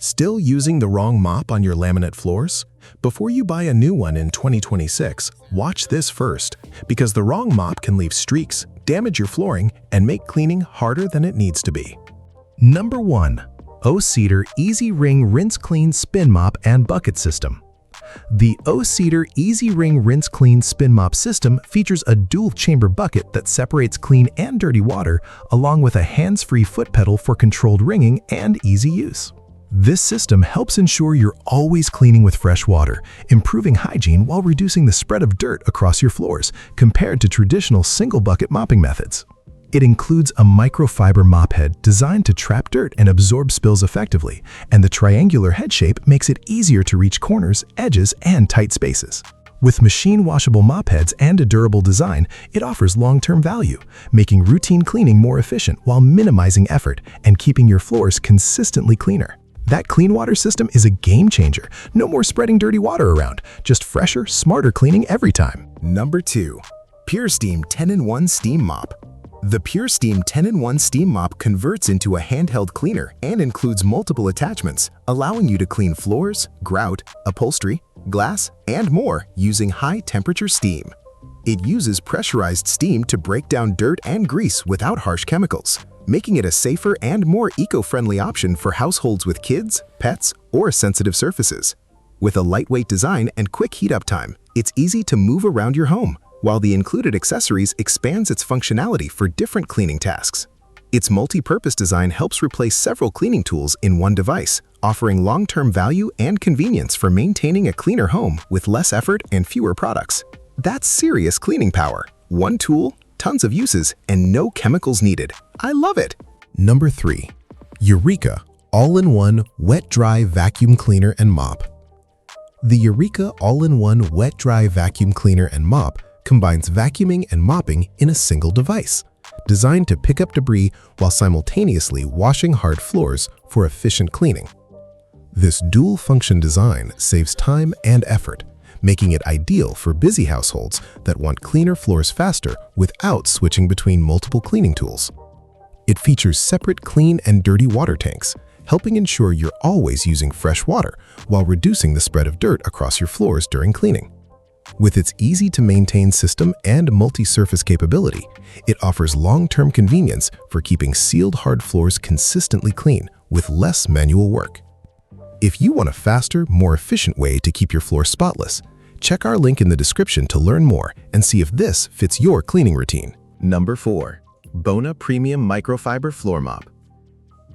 Still using the wrong mop on your laminate floors? Before you buy a new one in 2026, watch this first, because the wrong mop can leave streaks, damage your flooring, and make cleaning harder than it needs to be. Number 1. O-Cedar EasyWring Rinse Clean Spin Mop and Bucket System. The O-Cedar EasyWring Rinse Clean Spin Mop system features a dual-chamber bucket that separates clean and dirty water, along with a hands-free foot pedal for controlled wringing and easy use. This system helps ensure you're always cleaning with fresh water, improving hygiene while reducing the spread of dirt across your floors compared to traditional single-bucket mopping methods. It includes a microfiber mop head designed to trap dirt and absorb spills effectively, and the triangular head shape makes it easier to reach corners, edges, and tight spaces. With machine-washable mop heads and a durable design, it offers long-term value, making routine cleaning more efficient while minimizing effort and keeping your floors consistently cleaner. That clean water system is a game changer. No more spreading dirty water around, just fresher, smarter cleaning every time. Number 2. Pure Steam 10-in-1 Steam Mop. The Pure Steam 10-in-1 Steam Mop converts into a handheld cleaner and includes multiple attachments, allowing you to clean floors, grout, upholstery, glass, and more using high-temperature steam. It uses pressurized steam to break down dirt and grease without harsh chemicals, making it a safer and more eco-friendly option for households with kids, pets, or sensitive surfaces. With a lightweight design and quick heat-up time, it's easy to move around your home, while the included accessories expands its functionality for different cleaning tasks. Its multi-purpose design helps replace several cleaning tools in one device, offering long-term value and convenience for maintaining a cleaner home with less effort and fewer products. That's serious cleaning power. One tool, tons of uses, and no chemicals needed. I love it! Number 3. Eureka All-in-One Wet-Dry Vacuum Cleaner and Mop. The Eureka All-in-One Wet-Dry Vacuum Cleaner and Mop combines vacuuming and mopping in a single device, designed to pick up debris while simultaneously washing hard floors for efficient cleaning. This dual-function design saves time and effort, making it ideal for busy households that want cleaner floors faster without switching between multiple cleaning tools. It features separate clean and dirty water tanks, helping ensure you're always using fresh water while reducing the spread of dirt across your floors during cleaning. With its easy-to-maintain system and multi-surface capability, it offers long-term convenience for keeping sealed hard floors consistently clean with less manual work. If you want a faster, more efficient way to keep your floor spotless, check our link in the description to learn more and see if this fits your cleaning routine. Number 4. Bona Premium Microfiber Floor Mop.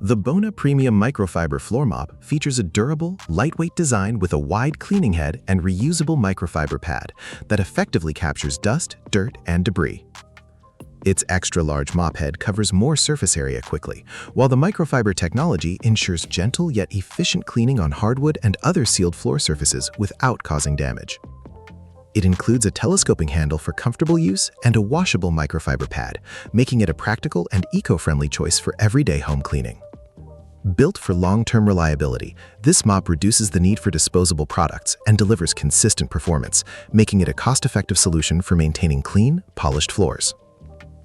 The Bona Premium Microfiber Floor Mop features a durable, lightweight design with a wide cleaning head and reusable microfiber pad that effectively captures dust, dirt, and debris. Its extra-large mop head covers more surface area quickly, while the microfiber technology ensures gentle yet efficient cleaning on hardwood and other sealed floor surfaces without causing damage. It includes a telescoping handle for comfortable use and a washable microfiber pad, making it a practical and eco-friendly choice for everyday home cleaning. Built for long-term reliability, this mop reduces the need for disposable products and delivers consistent performance, making it a cost-effective solution for maintaining clean, polished floors.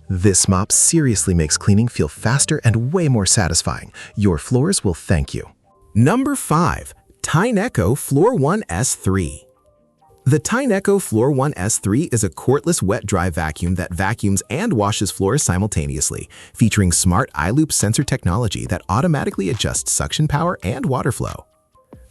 This mop seriously makes cleaning feel faster and way more satisfying. Your floors will thank you. Number 5. Tyneco Floor One S3. The Tyneco Floor One S3 is a cordless wet-dry vacuum that vacuums and washes floors simultaneously, featuring smart iLoop sensor technology that automatically adjusts suction power and water flow.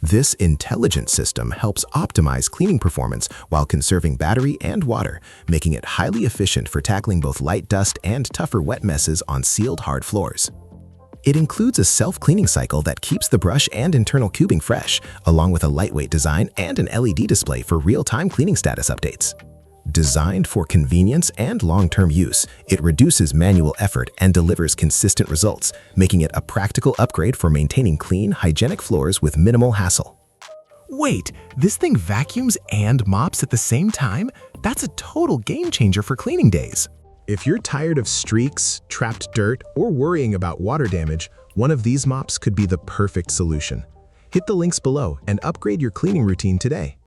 This intelligent system helps optimize cleaning performance while conserving battery and water, making it highly efficient for tackling both light dust and tougher wet messes on sealed hard floors. It includes a self-cleaning cycle that keeps the brush and internal cubing fresh, along with a lightweight design and an LED display for real-time cleaning status updates. Designed for convenience and long-term use, it reduces manual effort and delivers consistent results, making it a practical upgrade for maintaining clean, hygienic floors with minimal hassle. Wait, this thing vacuums and mops at the same time? That's a total game changer for cleaning days. If you're tired of streaks, trapped dirt, or worrying about water damage, one of these mops could be the perfect solution. Hit the links below and upgrade your cleaning routine today.